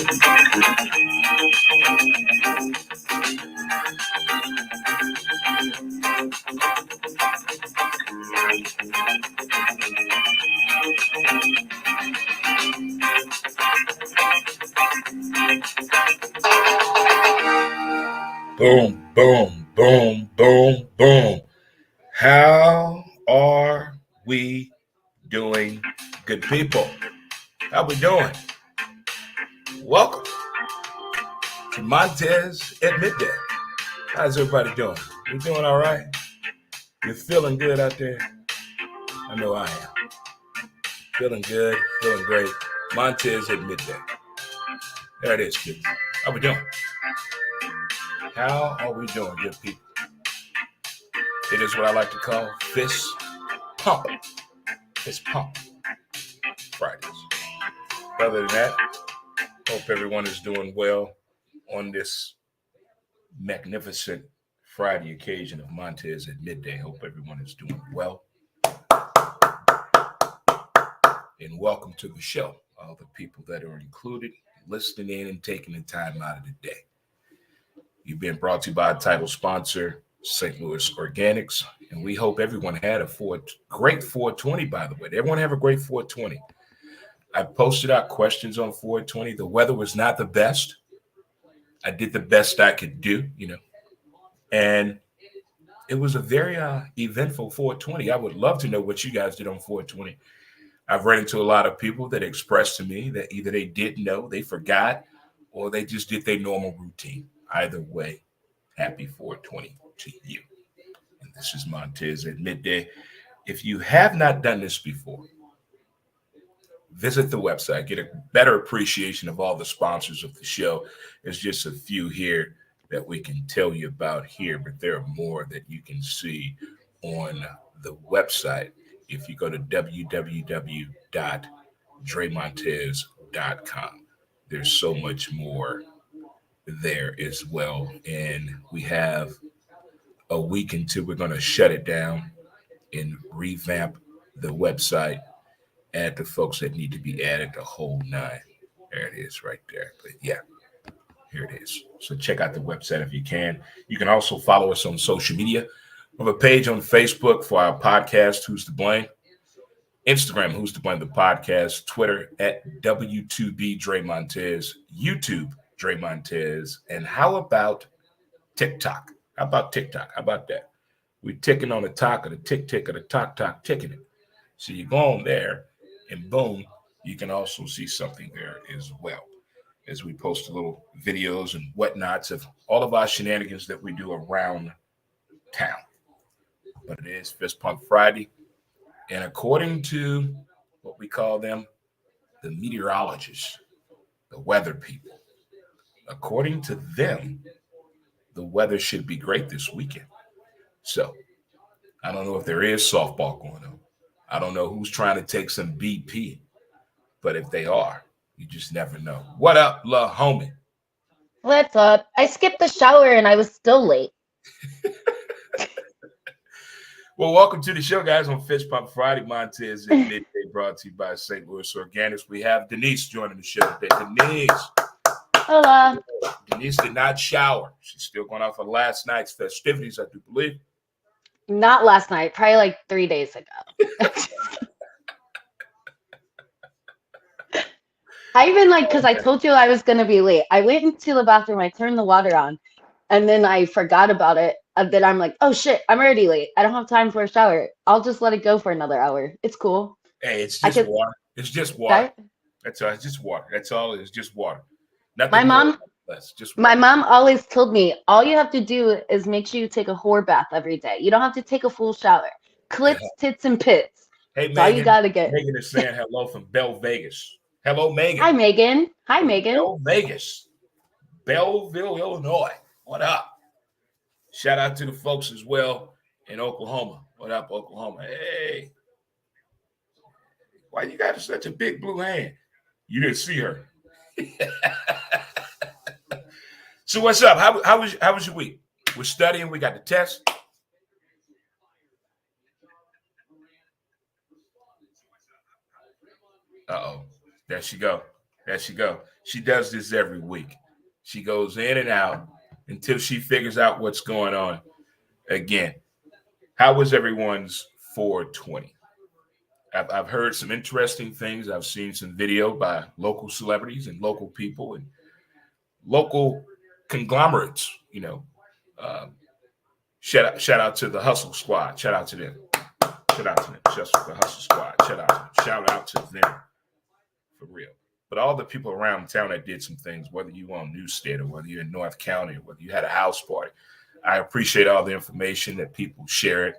Boom, boom, boom, boom, boom. How are we doing, good people? How we doing? Welcome to Montez at midday. How's everybody doing? You doing all right? You feeling good out there? I know I am. Feeling good, feeling great. Montez at midday. There it is, kids. How we doing? How are we doing, good people? It is what I like to call fist pump. Fist pump Fridays. Other than that, hope everyone is doing well on this magnificent Friday occasion of Montez at midday. Hope everyone is doing well. And welcome to the show, all the people that are included, listening in and taking the time out of the day. You've been brought to you by a title sponsor, St. Louis Organics, and we hope everyone had a great 420, by the way. Did everyone have a great 420? I posted out questions on 420. The weather was not the best. I did the best I could do, and it was a very eventful 420. I would love to know what you guys did on 420. I've run into a lot of people that expressed to me that either they didn't know, they forgot, or they just did their normal routine. Either way, happy 420 to you. And this is Montez at midday. If you have not done this before, visit the website, get a better appreciation of all the sponsors of the show. There's just a few here that we can tell you about here, but there are more that you can see on the website. If you go to www.dremontez.com, there's so much more there as well. And we have a week until we're going to shut it down and revamp the website, add the folks that need to be added, the whole nine. There it is right there. But yeah, here it is. So check out the website if you can. You can also follow us on social media. We have a page on Facebook for our podcast, Who's to Blame? Instagram, Who's to Blame the Podcast, Twitter at W2B Dre Montez, YouTube Dre Montez, and how about TikTok? How about TikTok? How about that? We're ticking on the talk of the tick of the talk, ticking it. So you go on there, and boom, you can also see something there as well as we post little videos and whatnots of all of our shenanigans that we do around town. But it is Fist Pump Friday. And according to what we call them, the meteorologists, the weather people, according to them, the weather should be great this weekend. So I don't know if there is softball going on. I don't know who's trying to take some BP, but if they are, you just never know. What up, la homie? What's up? I skipped the shower and I was still late. Well, welcome to the show, guys, on Fist Pump Friday. Montez at midday, brought to you by St. Louis Organics. We have Denise joining the show today. Denise. Hola. Denise did not shower. She's still going off of last night's festivities, I do believe. Not last night, probably like 3 days ago. I even because I told you I was going to be late. I went into the bathroom, I turned the water on, and then I forgot about it. And then I'm like, oh shit, I'm already late. I don't have time for a shower. I'll just let it go for another hour. It's cool. Hey, it's just water. It's just water. That's all. It's just water. That's all it is. Just water. Nothing my mom, less. Just water. My mom always told me, all you have to do is make sure you take a whore bath every day. You don't have to take a full shower. Clits, tits, and pits. Hey, That's all you got to get. Megan is saying hello from Bell Vegas. Hello, Megan. Hi, Megan. Hi, Megan. Bell Vegas. Belleville, Illinois. What up? Shout out to the folks as well in Oklahoma. What up, Oklahoma? Hey. Why you got such a big blue hand? You didn't see her. So what's up? How was your week? We're studying. We got the test. Uh-oh. There she go. She does this every week. She goes in and out until she figures out what's going on. Again, how was everyone's 420? I've heard some interesting things. I've seen some video by local celebrities and local people and local conglomerates. Um, shout out to the Hustle Squad. Shout out to them. Shout out to them. Just the Hustle Squad. Shout out to them. Shout out to them for real. But all the people around town that did some things, whether you on Newstead or whether you're in North County or whether you had a house party, I appreciate all the information that people shared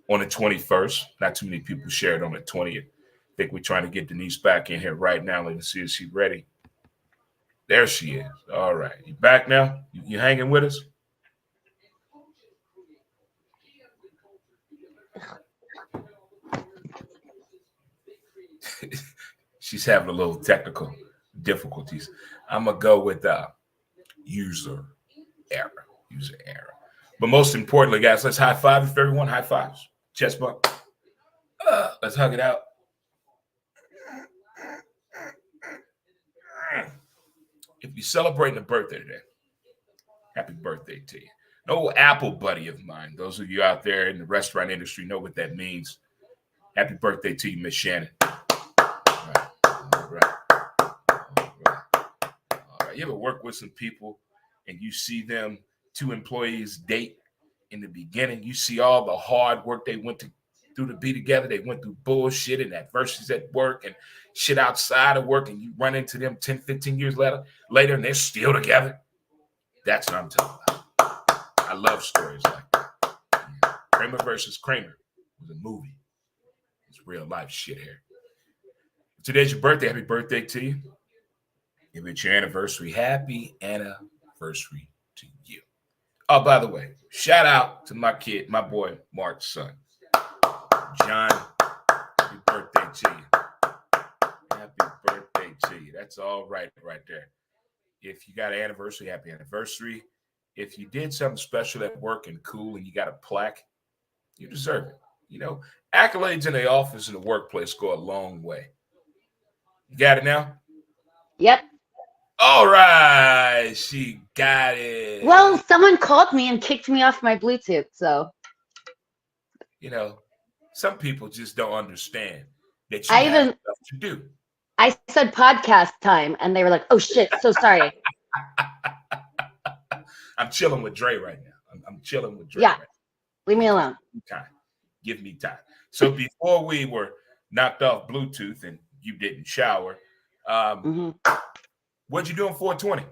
on the 21st. Not too many people shared on the 20th. I think we're trying to get Denise back in here right now. Let's see if she's ready. There she is. All right. You back now? You hanging with us? She's having a little technical difficulties. I'm going to go with user error. User error. But most importantly, guys, let's high five if everyone. High fives. Chest bump. Let's hug it out. If you're celebrating a birthday today, happy birthday to you. An old Apple buddy of mine. Those of you out there in the restaurant industry know what that means. Happy birthday to you, Miss Shannon. All right. You ever work with some people and you see them, two employees date in the beginning? You see all the hard work they went through to be together. They went through bullshit and adversities at work and shit outside of work, and you run into them 10, 15 years later and they're still together. That's what I'm talking about. I love stories like that. Kramer versus Kramer was a movie. It's real life shit here. If today's your birthday, happy birthday to you. If it's your anniversary, happy anniversary to you. Oh, by the way, shout out to my kid, my boy, Mark's son. John, happy birthday to you. Happy birthday to you. That's all right there. If you got an anniversary, happy anniversary. If you did something special at work and cool and you got a plaque, you deserve it. Accolades in the office and the workplace go a long way. You got it now? Yep. All right. She got it. Well, someone called me and kicked me off my Bluetooth, so. Some people just don't understand that you have stuff to do. I said podcast time, and they were like, oh, shit, so sorry. I'm chilling with Dre right now. I'm chilling with Dre. Yeah. Right now. Leave me alone. Give me time. So before we were knocked off Bluetooth and you didn't shower, what'd you do on 420?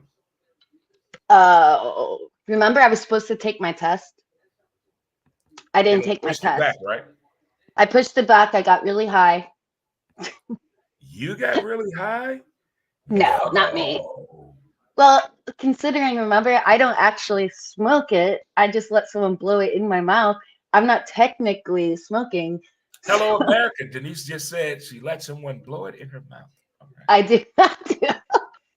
Remember I was supposed to take my test? I didn't take my test. Back, right? I pushed it back. I got really high. You got really high? No, not me. Well, considering, remember, I don't actually smoke it. I just let someone blow it in my mouth. I'm not technically smoking. Hello, America. Denise just said she let someone blow it in her mouth. Right. I did not do that.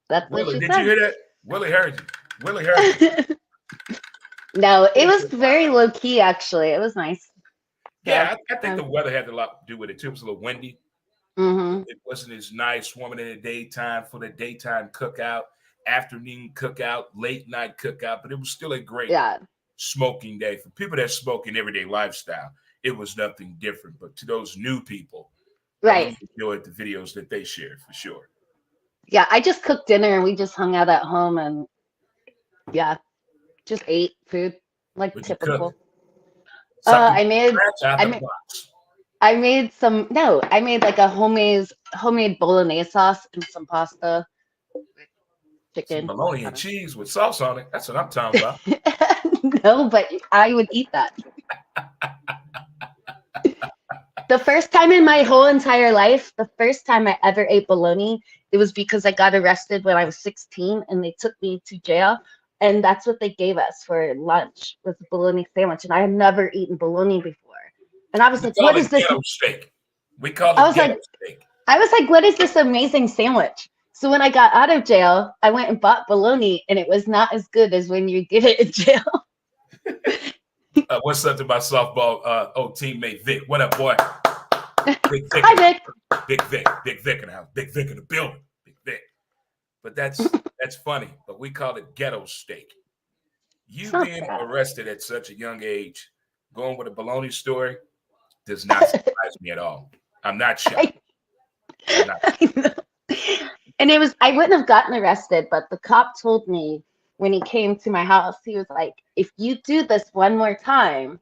That's Willie, what she did said. you hear that? Willie heard you. Willie heard you. No, it was very low key, actually. It was nice. Yeah, I think the weather had a lot to do with it, too. It was a little windy. Mm-hmm. It wasn't as nice warming in the daytime for the daytime cookout, afternoon cookout, late night cookout, but it was still a great smoking day. For people that smoke in everyday lifestyle, it was nothing different. But to those new people, right, I enjoyed the videos that they shared for sure. Yeah, I just cooked dinner and we just hung out at home and just ate food like typical. I made like a homemade bolognese sauce and some pasta, chicken, some bologna and cheese with sauce on it. That's what I'm talking about. No, but I would eat that. The first time in my whole entire life, the first time I ever ate bologna, it was because I got arrested when I was 16 and they took me to jail. And that's what they gave us for lunch, was a bologna sandwich. And I had never eaten bologna before. And I was like, what is this? Steak. We call it ghetto steak. I was like, what is this amazing sandwich? So when I got out of jail, I went and bought bologna, and it was not as good as when you get it in jail. What's up to my softball old teammate Vic? What up, boy? Big Vic. Hi, Vic. Big Vic in the house. Big Vic in the building. Big Vic. but that's funny. But we call it ghetto steak. It's You not being bad. arrested at such a young age, going with a baloney story, does not surprise me at all. I'm not shocked. I, I'm not. I know. And it was, I wouldn't have gotten arrested, but the cop told me when he came to my house, he was like, if you do this one more time,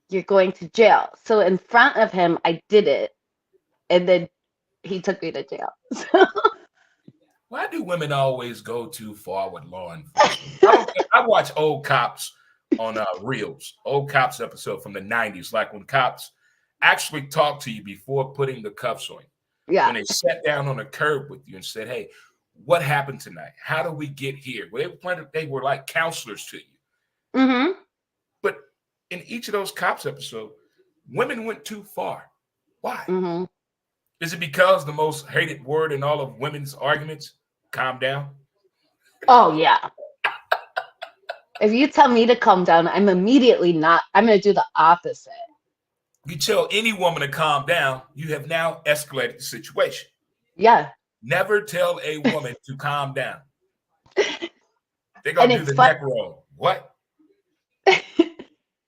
you're going to jail. So in front of him, I did it. And then he took me to jail. Why do women always go too far with law enforcement? I don't. I watch old cops on reels, old cops episode from the '90s, like when cops actually talk to you before putting the cuffs on you. Yeah. When they sat down on a curb with you and said, "Hey, what happened tonight? How do we get here?" Well, they were like counselors to you. Mm-hmm. But in each of those cops episodes, women went too far. Why? Mm-hmm. Is it because the most hated word in all of women's arguments? Calm down. Oh, yeah. If you tell me to calm down, I'm immediately not. I'm going to do the opposite. You tell any woman to calm down, you have now escalated the situation. Yeah. Never tell a woman to calm down. They're And gonna do it's the fun. neck roll. What?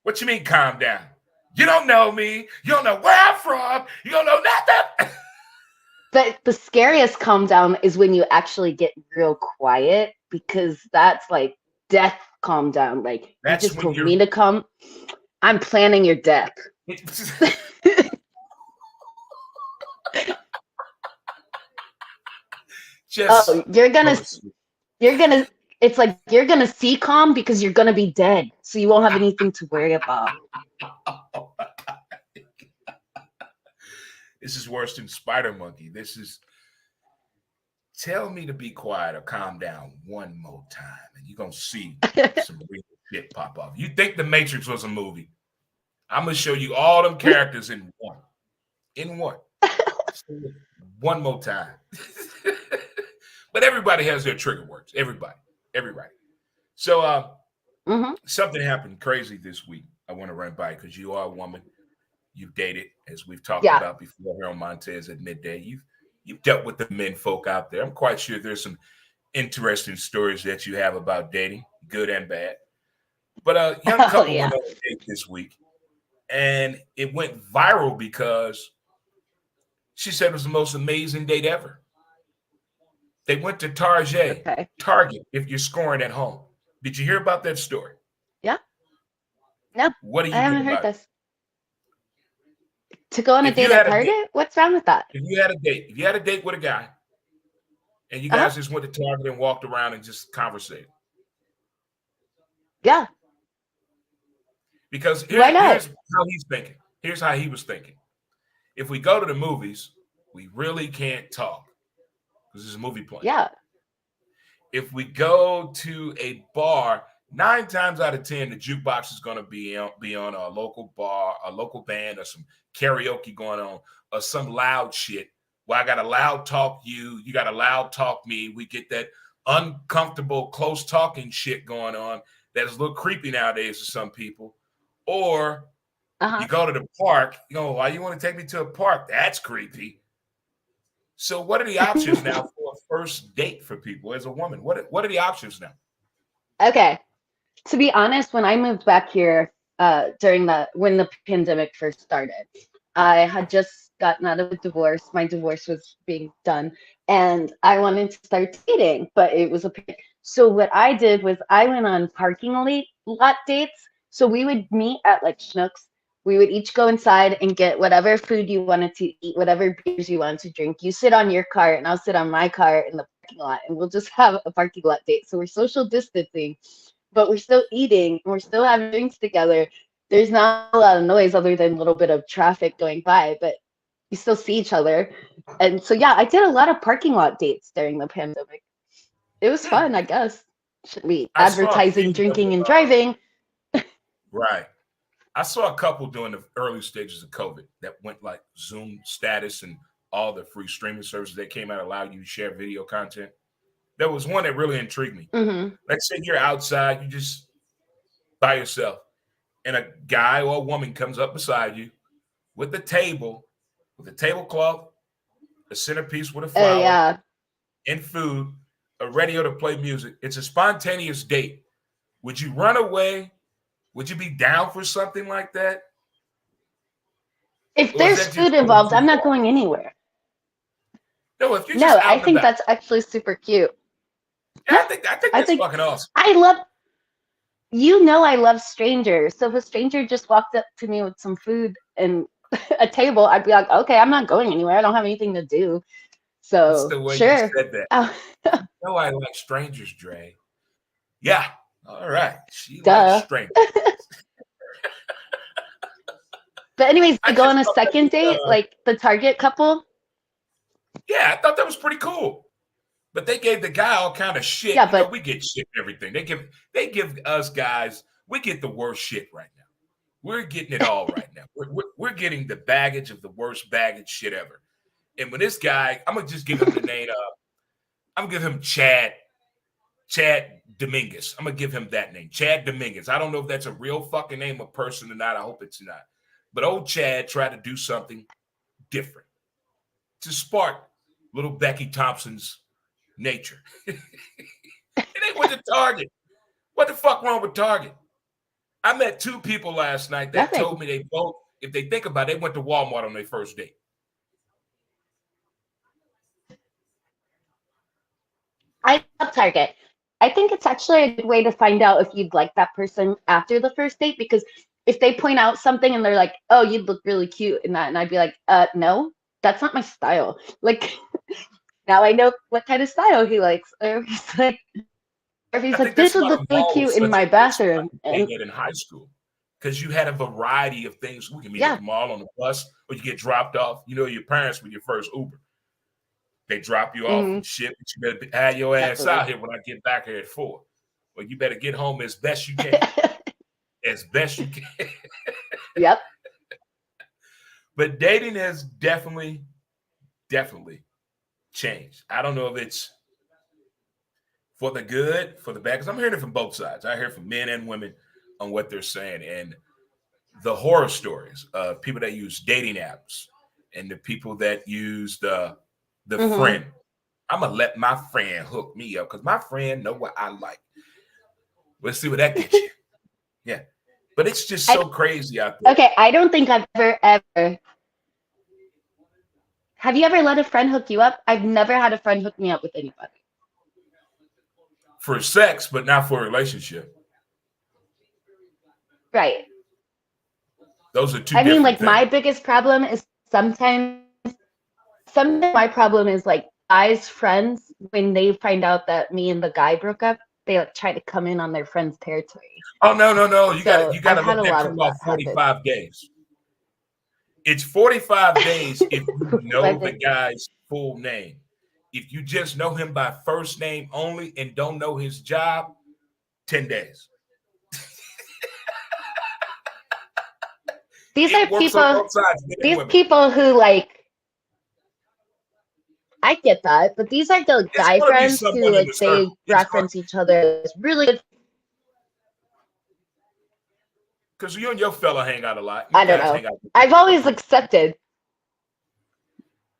What you mean calm down? You don't know me. You don't know where I'm from. You don't know nothing. The scariest calm down is when you actually get real quiet because that's like death calm down. Like, you That's just when told you're me to come. I'm planning your death. just Oh, you're go gonna, to sleep. you're gonna, it's like you're gonna see calm because you're gonna be dead. So you won't have anything to worry about. This is worse than Spider Monkey. This is tell me to be quiet or calm down one more time, and you're gonna see some real shit pop off. You think the Matrix was a movie? I'm gonna show you all them characters in one. In one. One more time. But everybody has their trigger words. Everybody. Everybody. So Hmm. something happened crazy this week. I want to run by because you are a woman. You've dated, as we've talked Yeah. about before here on Montez at midday. You've dealt with the men folk out there. I'm quite sure there's some interesting stories that you have about dating, good and bad. But a young Oh couple yeah. went on a date this week, and it went viral because she said it was the most amazing date ever. They went to Okay. Target, if you're scoring at home. Did you hear about that story? Yeah. No, What do I you get haven't heard about it? this. To go on a If you date at had a date, Target? What's wrong with that? if you had a date with a guy and you Uh-huh. guys just went to Target and walked around and just conversated. Yeah. Because Why not? here's how he's thinking. Here's how he was thinking. If we go to the movies, we really can't talk because there's a movie playing. Yeah. If we go to a bar, 9 times out of 10, the jukebox is going to be on a local bar, a local band, or some karaoke going on, or some loud shit. Well, I got a loud talk you, you got a loud talk me. We get that uncomfortable, close talking shit going on that is a little creepy nowadays to some people. Or Uh-huh. you go to the park, you know, why you want to take me to a park? That's creepy. So, what are the options now for a first date for people as a woman? What are the options now? Okay. To be honest, when I moved back here, during the when the pandemic first started, I had just gotten out of a divorce. My divorce was being done, and I wanted to start dating, but it was a so what I did was I went on parking lot dates. So we would meet at like Schnucks. We would each go inside and get whatever food you wanted to eat, whatever beers you wanted to drink. You sit on your cart, and I'll sit on my cart in the parking lot, and we'll just have a parking lot date. So we're social distancing, but we're still eating, we're still having drinks together. There's not a lot of noise other than a little bit of traffic going by, but you still see each other. And so, yeah, I did a lot of parking lot dates during the pandemic. It was Hmm. fun, I guess. Should be I saw a advertising, few of them. drinking, and driving. Right. I saw a couple during the early stages of COVID that went like Zoom status and all the free streaming services that came out allowed you to share video content. There was one that really intrigued me. Hmm. Let's say you're outside, you just by yourself, and a guy or a woman comes up beside you with a table, with a tablecloth, a centerpiece with a Oh, flower, yeah. and food. a radio to play music. It's a spontaneous date. Would you run away? Would you be down for something like that? If Or is there's that just food going involved, too I'm not far? going anywhere. No, if you're just No, out I and think about. that's actually super cute. Yeah, Yeah, I think I that's think fucking awesome. I love, you know, I love strangers. So if a stranger just walked up to me with some food and a table, I'd be like, okay, I'm not going anywhere. I don't have anything to do. It's So the way you sure. said that. Oh, No, I like strangers, Dre. Yeah. All right. She likes duh. strangers. But anyways, I they go just on a thought that second was, date, like the Target couple. yeah, I thought that was pretty cool. But they gave the guy all kind of shit. Yeah, You know, but we get shit and everything. They give us guys, we get the worst shit right now. We're getting it all right now. We're getting the baggage of the worst baggage shit ever. And when this guy, I'm gonna just give him the name. I'm gonna give him Chad Dominguez. I'm gonna give him that name, Chad Dominguez. I don't know if that's a real fucking name of person or not. I hope it's not. But old Chad tried to do something different to spark little Becky Thompson's nature. And they went to Target. What the fuck wrong with Target? I met two people last night that nothing. told me they both, if they think about it, they went to Walmart on their first date. I love Target. I think it's actually a good way to find out if you'd like that person after the first date because if they point out something and they're like, "Oh, you'd look really cute in that," and I'd be like, no, that's not my style." Like now I know what kind of style he likes. Or if I he's think like, that's "This would why look the really mall cute was in such a my good spot bathroom," to and date at in high school because you had a variety of things. We can meet at yeah, the mall on the bus or you get dropped off. You know, your parents with your first Uber. They drop you off mm-hmm, and shit, but you better have your ass absolutely, out here when I get back here at 4. Well, you better get home as best you can. As best you can. yep. But dating has definitely changed. I don't know if it's for the good, for the bad, because I'm hearing it from both sides. I hear from men and women on what they're saying. And the horror stories of people that use dating apps and the people that use the Mm-hmm. friend. I'm gonna let my friend hook me up because my friend know what I like. Let's see what that gets you. Yeah. But it's just I so crazy out there. okay. I don't think I've ever. Have you ever let a friend hook you up? I've never had a friend hook me up with anybody. For sex, but not for a relationship. Right. Those are two I mean, different like my things. biggest problem is sometimes my problem is like guys' friends when they find out that me and the guy broke up, they like try to come in on their friend's territory. Oh no. So You I've gotta had let a that lot of cool that off happen. 45 days. It's 45 days if you know the 45 days. guy's full name. If you just know him by first name only and don't know his job, 10 days. These are It works on people both sides, men and these women. people who like I get that, but these are the It's guy gonna be friends who someone in like the they circle. It's going reference each other as really good. because you and your fella hang out a lot. You I don't guys know. hang out with I've other always people. accepted.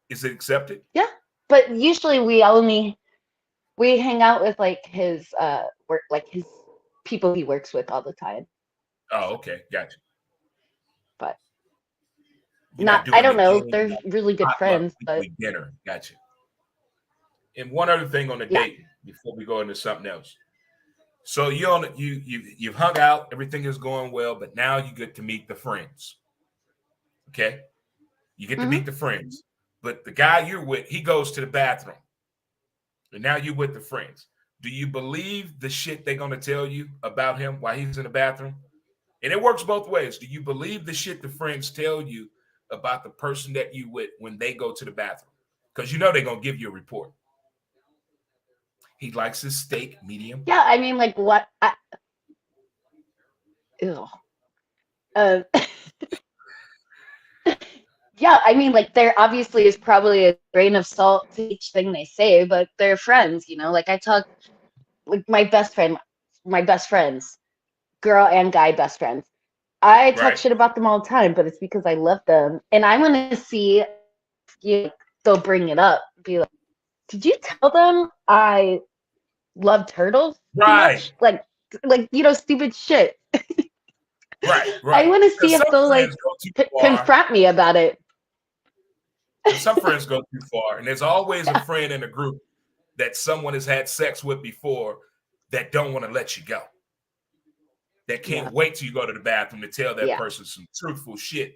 Is it accepted? Yeah. But usually we hang out with like his work like his people he works with all the time. Oh, okay, gotcha. But You're not not I doing the don't know. game They're like really good potluck friends, but weekly dinner. Gotcha. And one other thing on the yeah. date before we go into something else. So you've hung out, everything is going well, but now you get to meet the friends. Okay, you get to Hmm. meet the friends, but the guy you're with, he goes to the bathroom, and now you're with the friends. Do you believe the shit they're gonna tell you about him while he's in the bathroom? And it works both ways. Do you believe the shit the friends tell you about the person that you with when they go to the bathroom? Because you know they're gonna give you a report. He likes his steak medium. Yeah, I mean like what ew. Uh, yeah, I mean like there obviously is probably a grain of salt to each thing they say, but they're friends, you know. Like I talk like my best friends, girl and guy best friends. I talk Right. shit about them all the time, but it's because I love them. And I want to see if they'll bring it up. Be like, did you tell them I? love turtles too Right, much. Like stupid shit. right, I right. want to see Because if some they'll friends like go too far. confront me about it. Because some friends go too far, and there's always a friend in a group that someone has had sex with before that don't want to let you go. That Yeah, can't wait till you go to the bathroom to tell that yeah. person some truthful shit,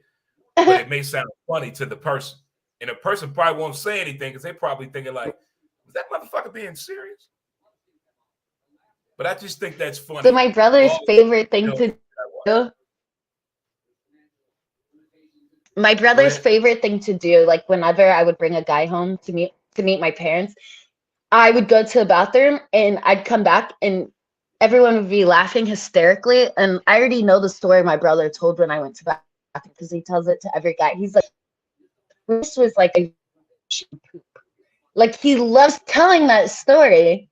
but it may sound funny to the person. And the person probably won't say anything because they're probably thinking like, was that motherfucker being serious? But I just think that's So funny. my You brother's always favorite thing know to that way. do, my Go brother's ahead. favorite thing to do, like whenever I would bring a guy home to meet my parents, I would go to the bathroom and I'd come back and everyone would be laughing hysterically. And I already know the story my brother told when I went to the bathroom because he tells it to every guy. He's like, this was like a like he loves telling that story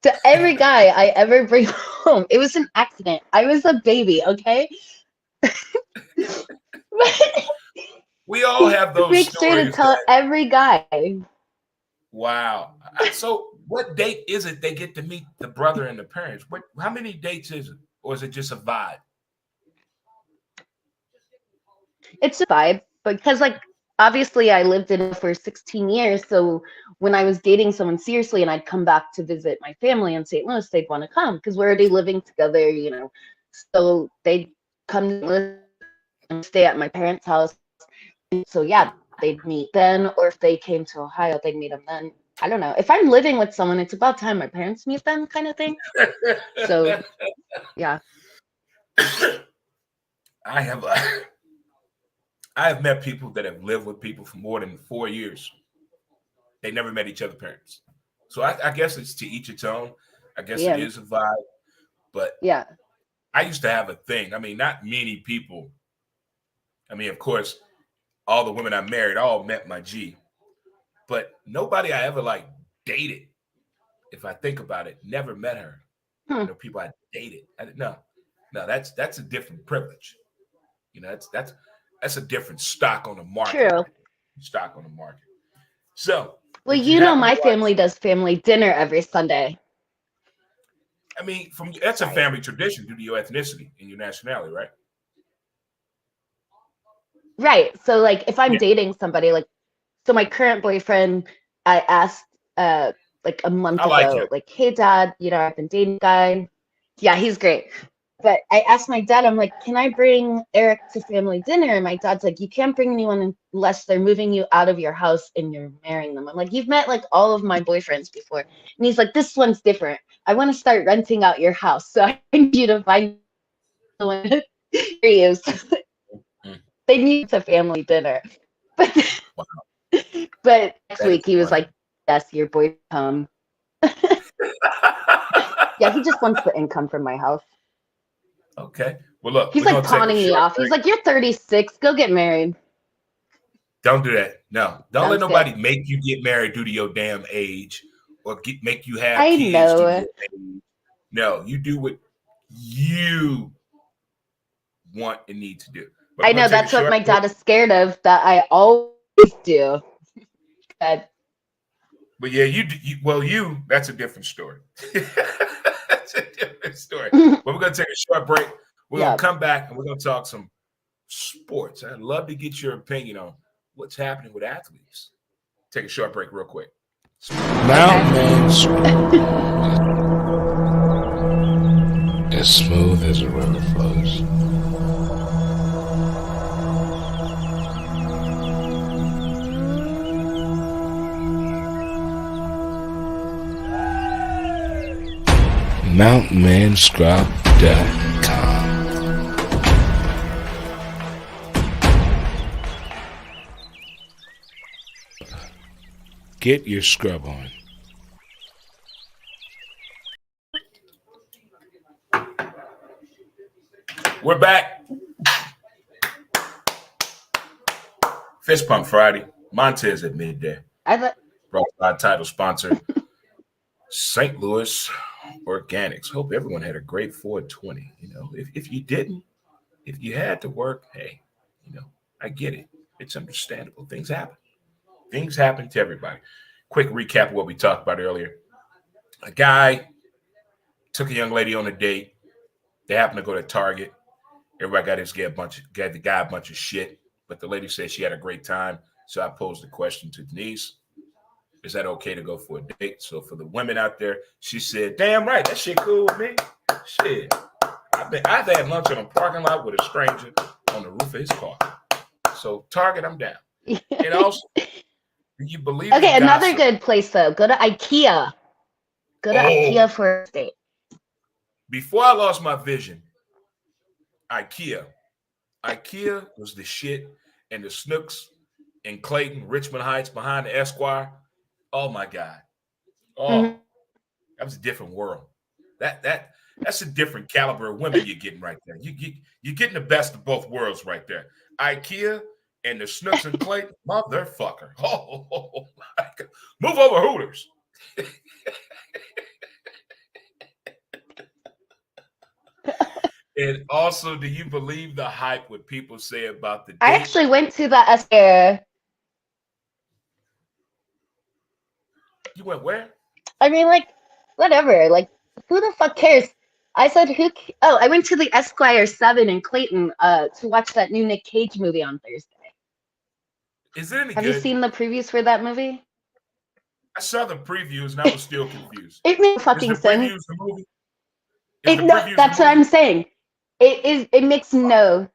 to every guy I ever bring home. It was an accident. I was a baby, okay? We all He have those makes sure to stories tell that, every guy. wow. So what date is it they get to meet the brother and the parents? How many dates is it? Or is it just a vibe? It's a vibe because like obviously I lived in it for 16 years, so when I was dating someone seriously and I'd come back to visit my family in St. Louis, they'd want to come because we're already living together. So they'd come to and stay at my parents' house. So yeah, they'd meet then, or if they came to Ohio, they'd meet them then. I don't know. If I'm living with someone, it's about time my parents meet them, kind of thing. So yeah. I have I have met people that have lived with people for more than 4 years. They never met each other's parents. So I guess it's to each its own. I guess it Yeah. is a vibe. But Yeah. I used to have a thing. I mean, not many people. I mean, of course, all the women I married all met my G, but nobody I ever like dated, if I think about it, never met her. Hmm. People I dated. No, no, that's a different privilege. That's a different stock on the market True. right there. Stock on the market. So Well, if you happen to my watch, family does family dinner every Sunday. I mean, from that's a Right. family tradition due to your ethnicity and your nationality, right? Right. So like if I'm Yeah, dating somebody, like so my current boyfriend, I asked like a month I like him. ago, like, hey dad, I've been dating a guy. Yeah, he's great. But I asked my dad, I'm like, can I bring Eric to family dinner? And my dad's like, you can't bring anyone unless they're moving you out of your house and you're marrying them. I'm like, you've met like all of my boyfriends before. And he's like, this one's different. I want to start renting out your house. So I need you to find someone serious. Mm, They need to family dinner. But wow, but next that is week he was funny. like, yes, your boy come. Yeah, he just wants the income from my house. Okay. Well, look, He's we're like gonna take a pawning me short off. He's break. like, you're 36, go get married. Don't do that. No, don't let Sounds good. nobody make you get married due to your damn age or make you have I kids due to know. your age. No, you do what you want and need to do. But I we're gonna know take a that's what short my break. dad is scared of, that I always do. But But yeah, that's a different story. That's a different story. But we're gonna take a short break. We're gonna yeah. come back and we're gonna talk some sports. I'd love to get your opinion on what's happening with athletes. Take a short break real quick. Okay. Mountains as smooth as a river flows. MountainManScrub.com. Get your scrub on. We're back. Fist Pump Friday. Montez at midday. I thought Brought by title sponsor St. Louis Organics. Hope everyone had a great 420. If you didn't, if you had to work, hey, I get it. It's understandable. Things happen. Things happen to everybody. Quick recap of what we talked about earlier. A guy Took a young lady on a date. They happened to go to Target. Everybody got the guy a bunch of shit, but the lady said she had a great time. So I posed the question to Denise: is that okay to go for a date? So for the women out there, she said, "Damn right, that shit cool with me. Shit, I've had lunch in a parking lot with a stranger on the roof of his car. So Target, I'm down." And also, do you believe the Okay, another gossip? good place though. Go to IKEA. Go to Oh, IKEA for a date. before I lost my vision, IKEA. IKEA was the shit, and the Snooks in Clayton, Richmond Heights, behind the Esquire. Oh my God. Oh, Mm-hmm. that was a different world. That's a different caliber of women you're getting right there. You're getting the best of both worlds right there. IKEA and the Snooks and Clayton, motherfucker. Oh my God. Move over, Hooters. And also, do you believe the hype what people say about the I date? actually went to the Esquire. You went where? I mean, like, whatever. Like, who the fuck cares? I said, Oh, I went to the Esquire 7 in Clayton to watch that new Nick Cage movie on Thursday. Is it any Have you good? seen the previews for that movie? I saw the previews and I was still confused. It makes Is fucking the sense. previews the movie? Is It the no, previews the that's what movie? I'm saying. It makes no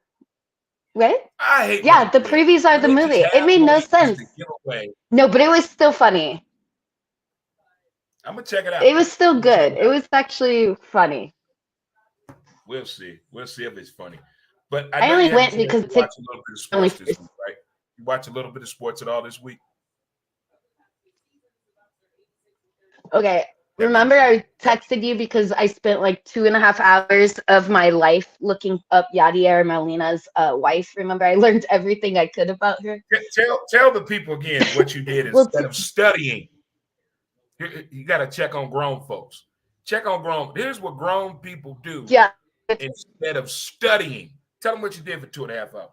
right? I hate when Yeah, they the do that. previews are When the they just movie. It have made no movies sense. to give away. No, but it was still funny. I'm gonna check it It out. was still I'm gonna check good. it It out. was actually funny. We'll see. We'll see if it's funny. But I I know only you had a went chance because to it's watch a little bit of only sports this first. week, right? You watch a little bit of sports at all this week? Okay. That makes Remember, sense. I texted you because I spent like 2.5 hours of my life looking up Yadier Molina's wife. Remember, I learned everything I could about her. Tell the people again what you did Well, instead of studying. You got to check on grown folks. Check on grown. Here's what grown people do yeah, instead of studying. Tell them what you did for 2.5 hours.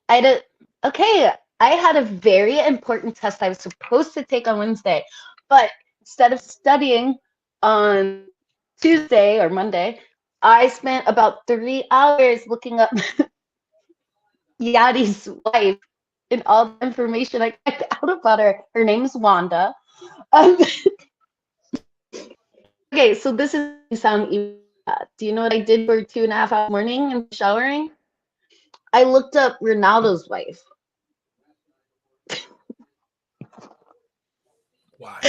I had okay. I had a very important test I was supposed to take on Wednesday, but instead of studying on Tuesday or Monday, I spent about 3 hours looking up Yadi's wife and all the information I got out about her. Her name's Wanda. Um, okay, so this is sound even bad. Do you know what I did for 2.5 hours morning and showering? I looked up Ronaldo's wife. Why?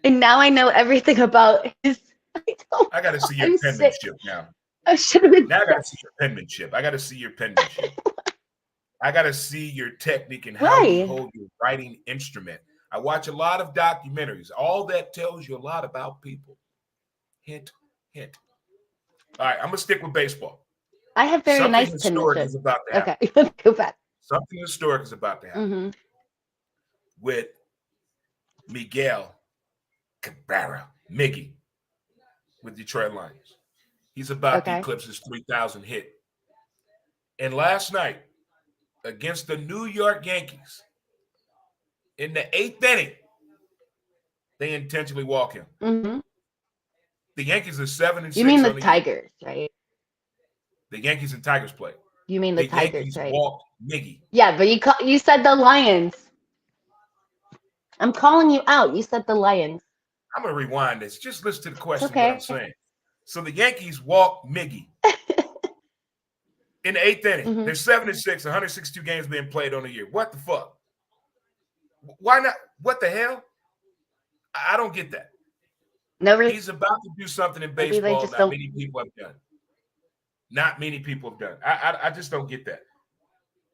And now I know everything about his. I don't I got to know. see your I'm sick. penmanship now. I should have been Now I got sick. to see your penmanship. I got to see your penmanship. I got to see your technique and how you Why? hold your writing instrument. I watch a lot of documentaries. All that tells you a lot about people. Hint, hint. All right, I'm gonna stick with baseball. I have very Something nice historic penmanship. is about to happen. Okay, let's go back. Something historic is about to happen Mm-hmm. with Miguel Cabrera, Miggy, with Detroit Lions. He's about to Okay. eclipse his 3,000 hit. And last night against the New York Yankees in the 8th inning, they intentionally walk him. Mm-hmm. The Yankees are 7 and You mean 6 the on the year. Tigers, right? The Yankees and Tigers play. You mean the The Tigers, Yankees right? walked Miggy. Yeah, but you said the Lions. I'm calling you out. You said the Lions. I'm gonna rewind this. Just listen to the It's question, what I'm okay. saying. So the Yankees walked Miggy in the 8th inning. Mm-hmm. There's 7 and 6, 162 games being played on the year. What the fuck? Why not? What the hell? I don't get that. No, He's about to do something in maybe they baseball just not don't. many people have done. Not many people have done. I just don't get that.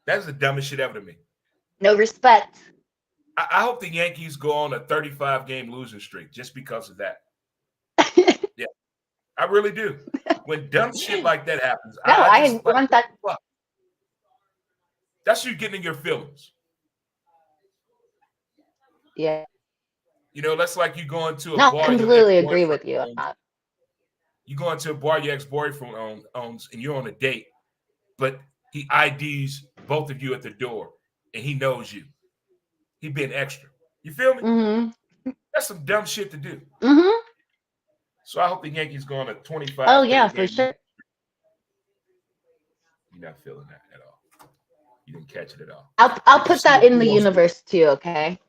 That's the dumbest shit ever to me. No respect. I hope the Yankees go on a 35-game losing streak just because of that. Yeah, I really do. When dumb shit like that happens, No, I I just like, want what that. the fuck? That's you getting in your feelings. Yeah. You know, that's like you going to a No, I bar your completely agree ex-boyfriend with you on owns. that. You go into a bar your ex-boyfriend owns and you're on a date, but he IDs both of you at the door and he knows you. He being extra. You feel me? Mm-hmm. That's some dumb shit to do. Mm-hmm. So I hope the Yankees go on a Oh 25, 30 yeah, for game. sure. You're not feeling that at all. You didn't catch it at all. I'll Did you put see that what in the Pujols scored? universe too, okay?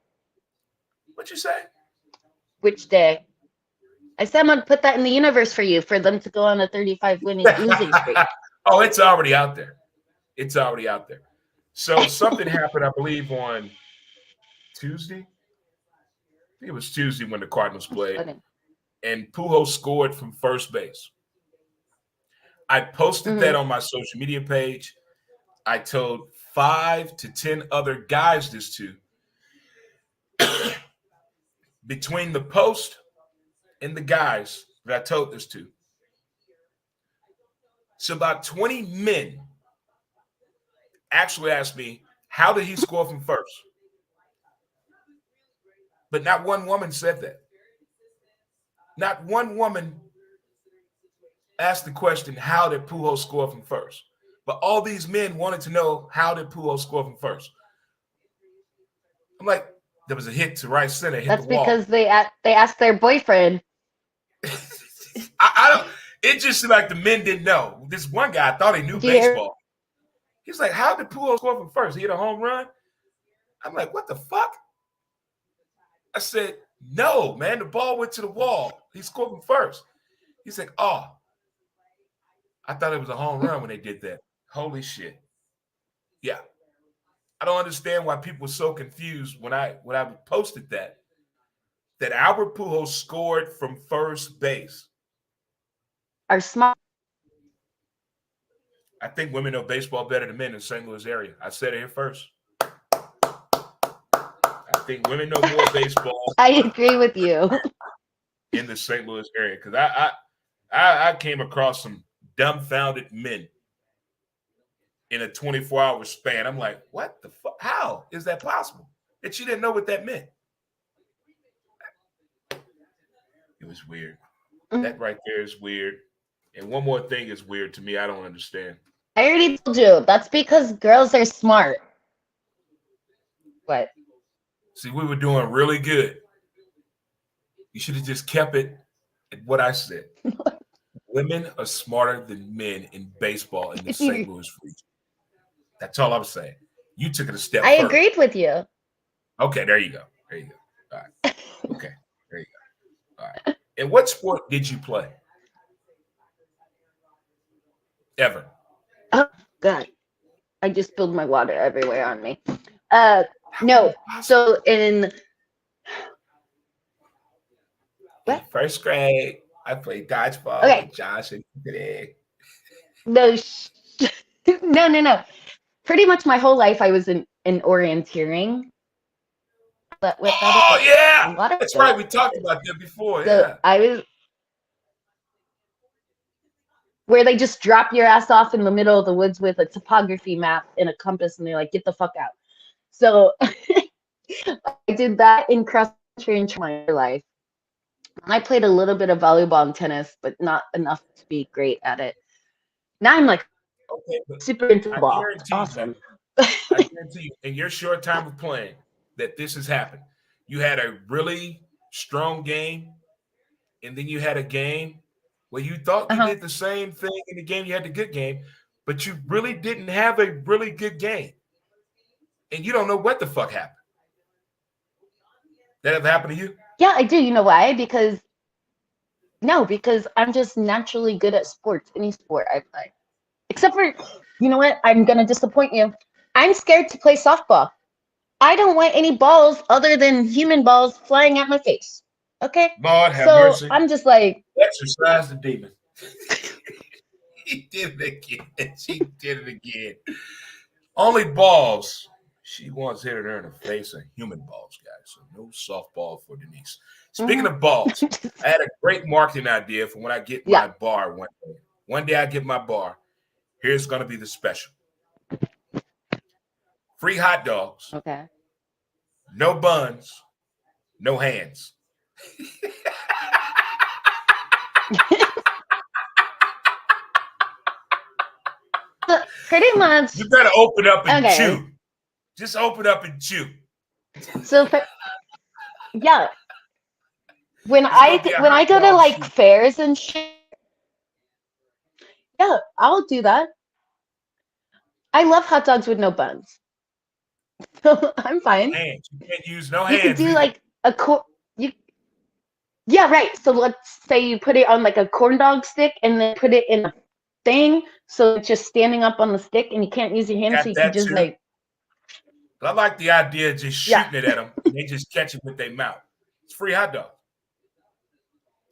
What you say? Which day? I said I'm gonna put that in the universe for you for them to go on a 35 winning losing streak. Oh, it's already out there. It's already out there. So something happened, I believe, on Tuesday. I think it was Tuesday when the Cardinals played, and Pujols scored from first base. I posted that Mm-hmm. on my social media page. I told 5 to 10 other guys this too. Between the post and the guys that I told this to, so about 20 men actually asked me, how did he score from first? But not one woman said that. Not one woman asked the question, how did Pujols score from first? But all these men wanted to know, how did Pujols score from first? I'm like, there was a hit to right center, hit the That's wall. because they asked their boyfriend. I don't. It just seemed like the men didn't know. This one guy thought he knew Do you hear? baseball. He's like, how did Pujols score from first? He hit a home run. I'm like, what the fuck? I said, no, man. The ball went to the wall. He scored from first. He's like, oh, I thought it was a home run when they did that. Holy shit. Yeah. I don't understand why people were so confused when I posted that Albert Pujols scored from first base. Are smart. I think women know baseball better than men in the St. Louis area. I said it here first. I think women know more baseball I agree with you. in the St. Louis area because I came across some dumbfounded men in a 24-hour span. I'm like, what the fuck? How is that possible? That you didn't know what that meant? It was weird. That right there is weird. And one more thing is weird to me. I don't understand. I already told you. That's because girls are smart. What? See, we were doing really good. You should have just kept it at what I said. Women are smarter than men in baseball in the St. Louis region. That's all I'm saying. You took it a step I further. agreed with you. Okay, there you go. There you go. All right. Okay, there you go. All right. And what sport did you play? Ever? Oh God. I just spilled my water everywhere on me. No. So in In what? first grade, I played dodgeball Okay. with Josh and today. No. No. Pretty much my whole life I was in orienteering. But what that Oh is? A yeah, lot of that's right. girls We did talked this. about that before. So Yeah. I was where they just drop your ass off in the middle of the woods with a topography map and a compass, and they're like, "Get the fuck out." So I did that in cross country in my life. I played a little bit of volleyball and tennis, but not enough to be great at it. Now I'm like Okay, but super into I ball. It's guarantee you, awesome. I guarantee you, in your short time of playing, that this has happened. You had a really strong game, and then you had a game where you thought you Uh-huh. did the same thing in the game. You had the good game, but you really didn't have a really good game, and you don't know what the fuck happened. That ever happened to you? Yeah, I do. You know why? Because I'm just naturally good at sports, any sport I play. Except for, you know what? I'm gonna disappoint you. I'm scared to play softball. I don't want any balls other than human balls flying at my face. Okay? Lord have So mercy. I'm just like, Exercise the demon. He did it again. She did it again. Only balls. She wants hit her in the face of human balls, guys. So no softball for Denise. Speaking of balls, I had a great marketing idea for when I get yeah, my bar one day. One day I get my bar. Here's going to be the special. Free hot dogs, okay. no buns, no hands. Pretty much. You better open up and Okay. chew. Just open up and chew. So, yeah. When It's gonna be a when hot I go to dog like shoot. fairs and shit, yeah, I'll do that. I love hot dogs with no buns. So I'm No fine. hands. You can't use no You could hands do either. like a you yeah, right. So let's say you put it on like a corn dog stick and then put it in a thing so it's just standing up on the stick and you can't use your hands, so Got you can that just too. like But I like the idea of just yeah. shooting it at them and they just catch it with their mouth. It's free hot dog.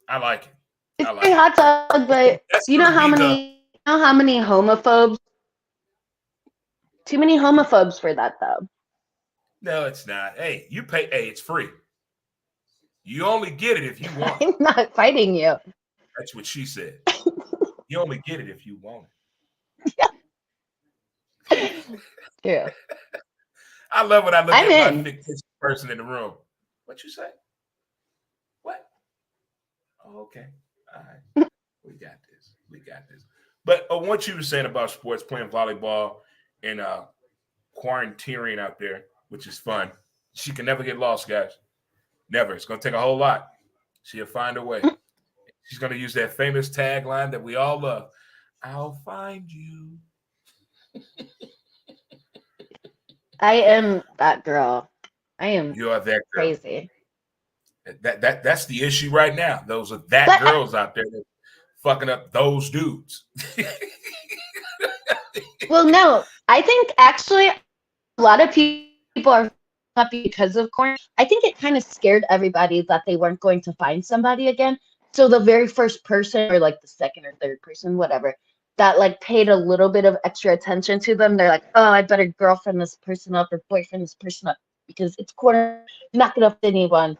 I like it. It's I very like it. hot dog, but That's gonna be the you know how many homophobes too many homophobes for that though. no, it's not. Hey, you pay. Hey, it's free. You only get it if you want it. I'm not fighting you. That's what she said. You only get it if you want True. it. I love when I look I'm at my in. fictitious person in the room. What you say? What? Oh, okay. All right. We got this. We got this. But what you were saying about sports, playing volleyball and quarantining out there, which is fun. She can never get lost, guys. Never. It's going to take a whole lot. She'll find a way. She's going to use that famous tagline that we all love. I'll find you. I am that girl. I am You are that girl. crazy. That's the issue right now. Those are that But girls out there that fucking up those dudes. well, no, I think actually a lot of people are happy because of corn. I think it kind of scared everybody that they weren't going to find somebody again. So the very first person, or like the second or third person, whatever, that like paid a little bit of extra attention to them, they're like, oh, I better girlfriend this person up or boyfriend this person up because it's corn. I'm not gonna find anyone.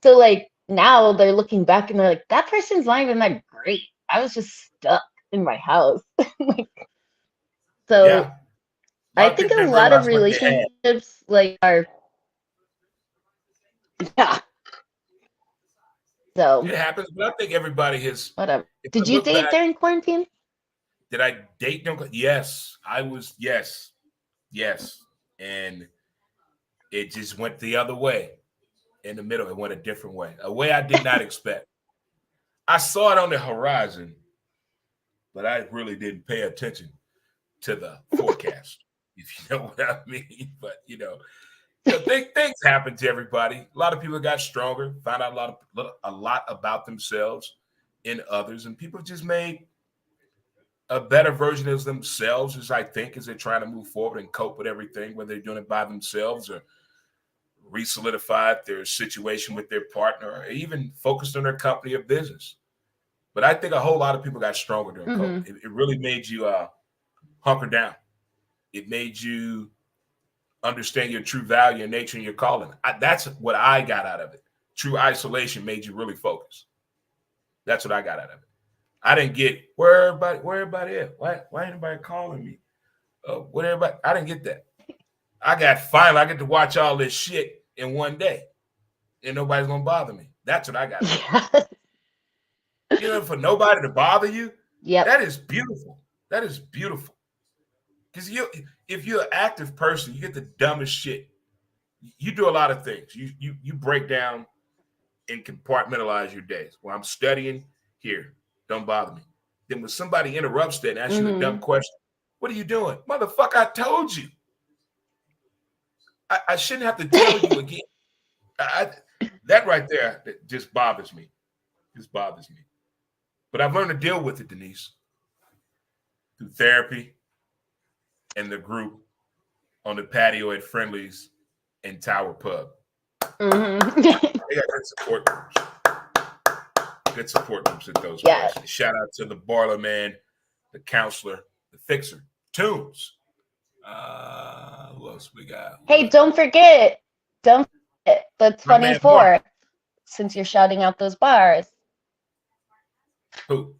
So like now they're looking back and they're like, that person's not even that great. I was just stuck in my house. Like, so Yeah. A I lot of think people a didn't lot of realize what they had. relationships like are yeah. So It happens, but I think everybody has. whatever. If I Did you look date back, during quarantine? did I date them? Yes, I was. Yes, yes, and it just went the other way. In the middle, it went a different way, a way I did not expect. I saw it on the horizon, but I really didn't pay attention to the forecast, if you know what I mean. But things happen to everybody. A lot of people got stronger, found out a lot about themselves in others, and people just made a better version of themselves, as I think, as they're trying to move forward and cope with everything, whether they're doing it by themselves or re-solidified their situation with their partner, or even focused on their company or business. But I think a whole lot of people got stronger during Mm-hmm. COVID. It really made you hunker down. It made you understand your true value and nature and your calling. That's what I got out of it. True isolation made you really focus. That's what I got out of it. I didn't get where everybody at? Why ain't nobody calling me? What everybody? I didn't get that. I get to watch all this shit in one day, and nobody's gonna bother me. That's what I got out of it. Yeah. For nobody to bother you, Yep. that is beautiful. That is beautiful. Because if you're an active person, you get the dumbest shit. You do a lot of things. You break down and compartmentalize your days. Well, I'm studying here. Don't bother me. Then when somebody interrupts that and asks you a dumb Mm-hmm. question, what are you doing? Motherfucker, I told you. I shouldn't have to tell you again. That right there that just bothers me. Just bothers me. But I've learned to deal with it, Denise, through therapy and the group on the patio at Friendly's and Tower Pub. Mm-hmm. They got good support groups. Good support groups at those Yes. places. Shout out to the Barlow Man, the counselor, the fixer, Tunes. Who else we got? Hey, don't forget the My man Mark. 24th, since you're shouting out those bars. Who?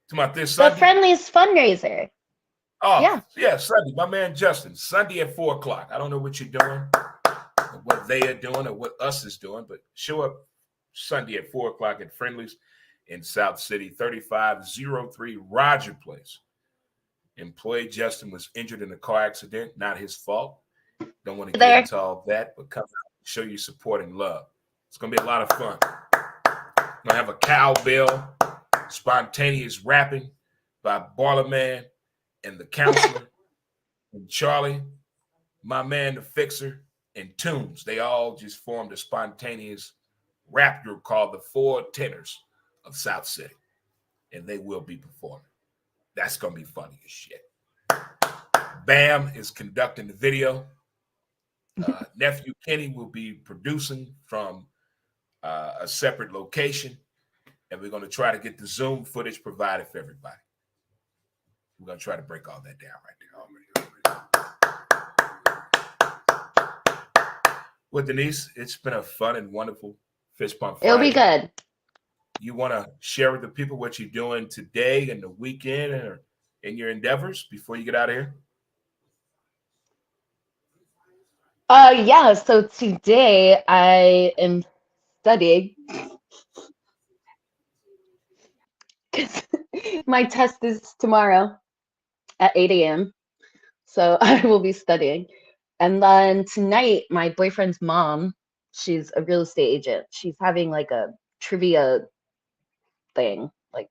Talking about this The Sunday? Friendlies fundraiser. Oh, Yeah. Sunday. My man Justin. Sunday at 4:00. I don't know what you're doing, or what they are doing, or what us is doing, but show up Sunday at 4:00 at Friendly's in South City, 3503 Roger Place. Employee Justin was injured in a car accident, not his fault. Don't want to get There. into all that, but come out, show you support and love. It's gonna be a lot of fun. We're gonna have a cowbell, spontaneous rapping by Baller Man and the counselor and Charlie, my man the fixer, and Tunes. They all just formed a spontaneous rap group called the Four Tenors of South City, and they will be performing. That's gonna be funny as shit. Bam is conducting the video. Nephew Kenny will be producing from a separate location, and we're going to try to get the Zoom footage provided for everybody. We're going to try to break all that down right there. Well, Denise, it's been a fun and wonderful Fist Pump Friday. It'll be good. You want to share with the people what you're doing today and the weekend or in your endeavors before you get out of here? Yeah, so today I am studying because my test is tomorrow at 8 a.m. So I will be studying. And then tonight, my boyfriend's mom, she's a real estate agent. She's having like a trivia thing, like,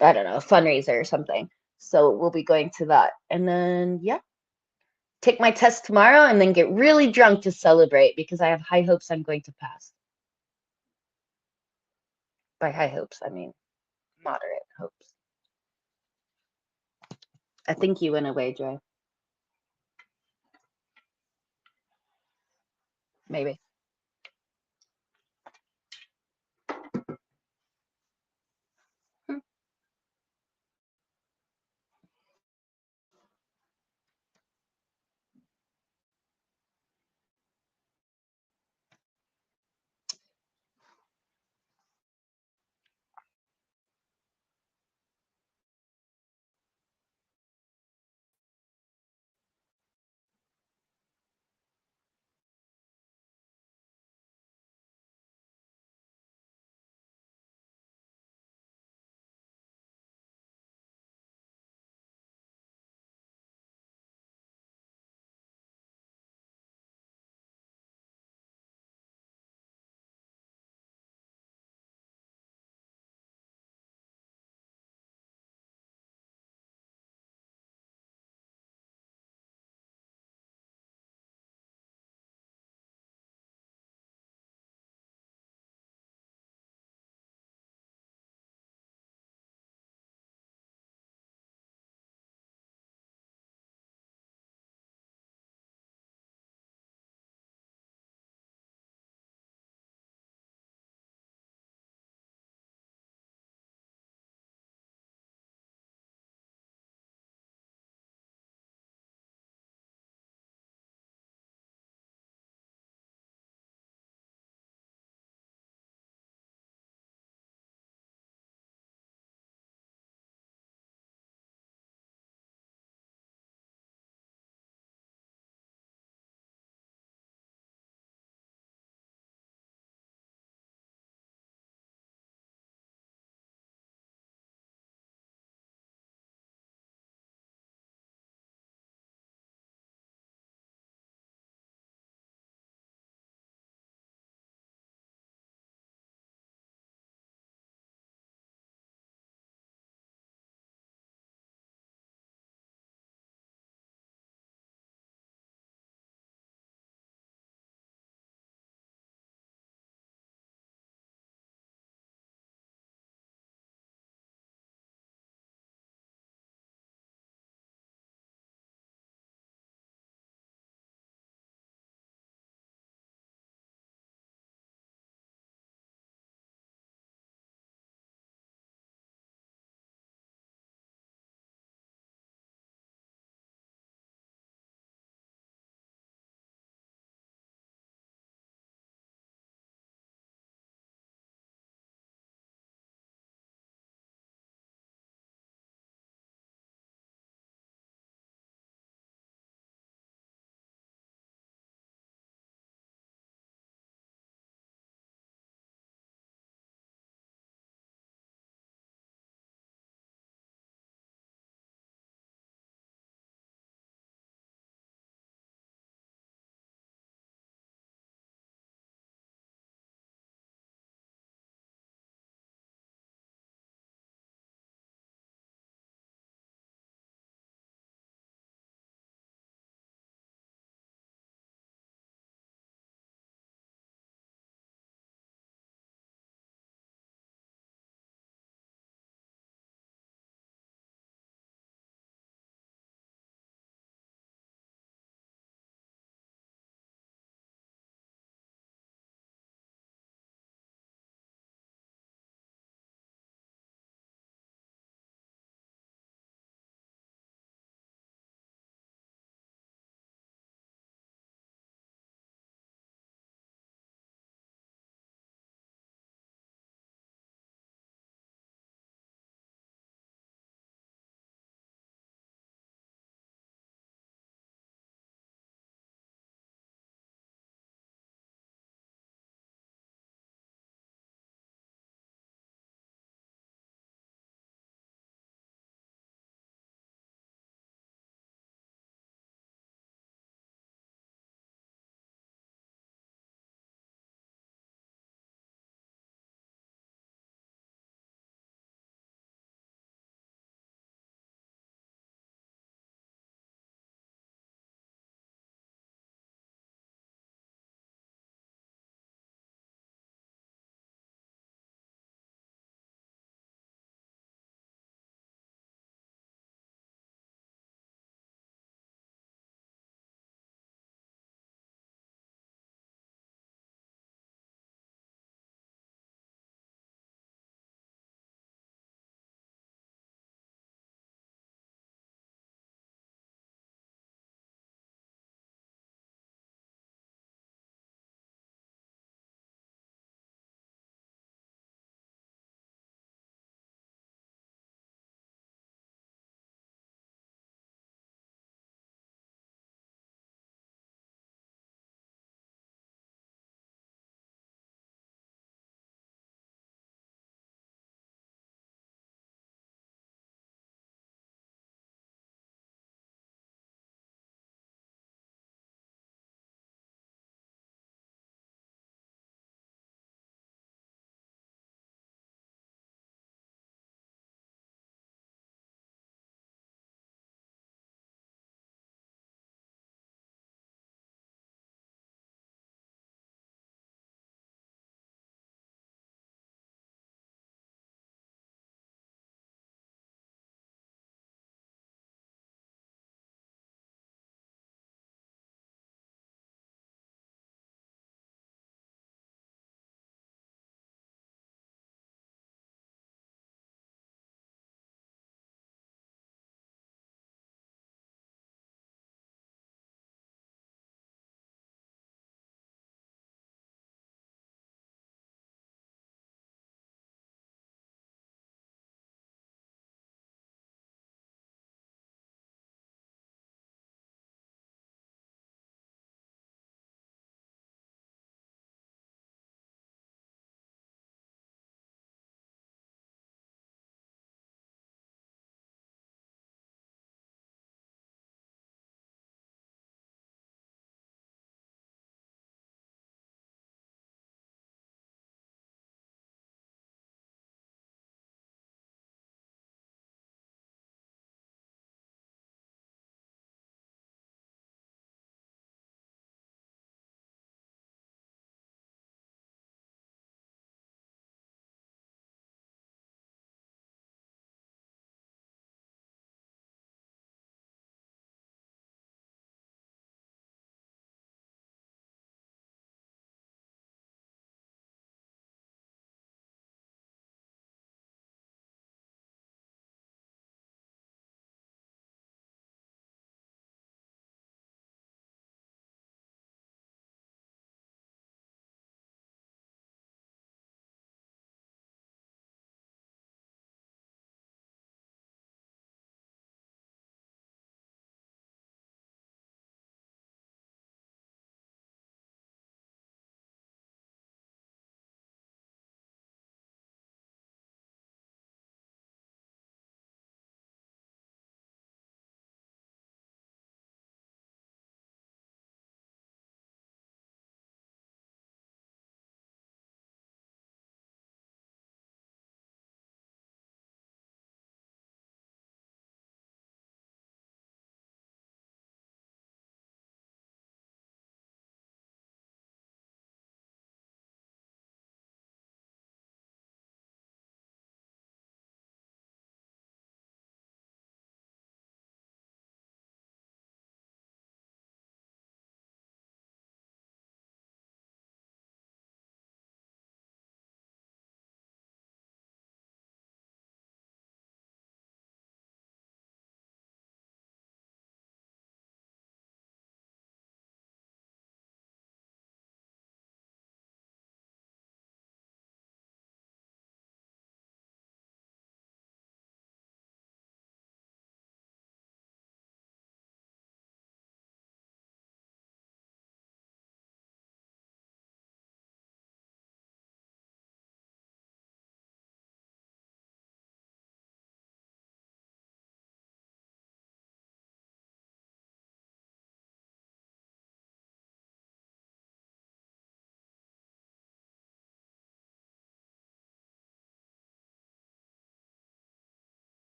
I don't know, a fundraiser or something. So we'll be going to that. And then, yeah, take my test tomorrow and then get really drunk to celebrate because I have high hopes I'm going to pass. By high hopes, I mean moderate hopes. I think you went away, Dre. Maybe.